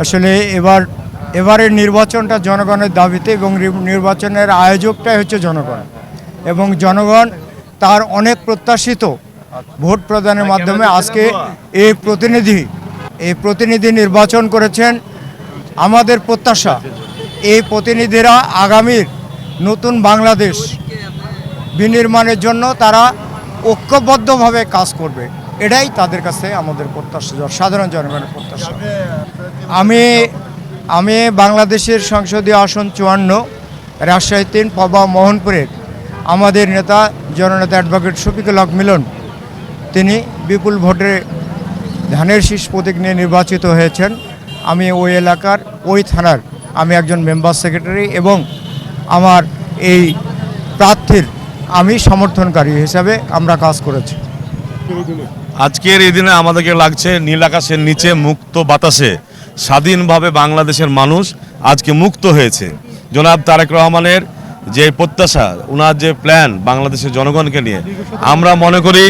আসলে এবারের নির্বাচনটা জনগণের দাবিতে এবং নির্বাচনের আয়োজকটাই হচ্ছে জনগণ এবং জনগণ তার অনেক প্রত্যাশিত ভোট প্রদানের মাধ্যমে আজকে এই প্রতিনিধি নির্বাচন করেছেন। আমাদের প্রত্যাশা এই প্রতিনিধিরা আগামীর নতুন বাংলাদেশ বিনির্মাণের জন্য তারা ঐক্যবদ্ধভাবে কাজ করবে, এটাই তাদের কাছে আমাদের প্রত্যাশা, সাধারণ জনগণের প্রত্যাশা। আমি বাংলাদেশের সংসদীয় আসন 54 রাজশাহী 3 পবা মোহনপুরের আমাদের নেতা জননেতা অ্যাডভোকেট শফিকুল হক মিলন, তিনি বিপুল ভোটে ধানের শীষ প্রতীক নিয়ে নির্বাচিত হয়েছেন। আমি ওই এলাকার ওই থানার আমি একজন মেম্বার সেক্রেটারি এবং আমার এই প্রার্থীর আমি সমর্থনকারী হিসাবে আমরা কাজ করেছি। আজকের এই দিনে আমাদেরকে লাগছে নীল আকাশের নিচে মুক্ত বাতাসে স্বাধীনভাবে বাংলাদেশের মানুষ আজকে মুক্ত হয়েছে। জনাব তারেক রহমানের যে প্রত্যাশা, ওনার যে প্ল্যান বাংলাদেশের জনগণকে নিয়ে, আমরা মনে করি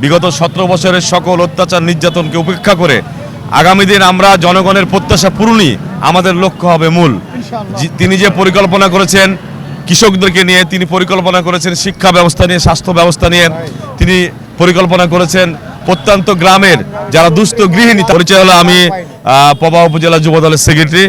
বিগত 17 বছরের সকল অত্যাচার নির্যাতনকে উপেক্ষা করে আগামী দিন আমরা জনগণের প্রত্যাশা পূরণই আমাদের লক্ষ্য হবে মূল। তিনি যে পরিকল্পনা করেছেন কৃষকদেরকে নিয়ে, তিনি পরিকল্পনা করেছেন শিক্ষা ব্যবস্থা নিয়ে, স্বাস্থ্য ব্যবস্থা নিয়ে, তিনি পরিকল্পনা করেছেন প্রত্যন্ত গ্রামের যারা দুস্থ গৃহিণী। পরিচয় হলো আমি পবা উপজেলা যুবদলের সেক্রেটারি।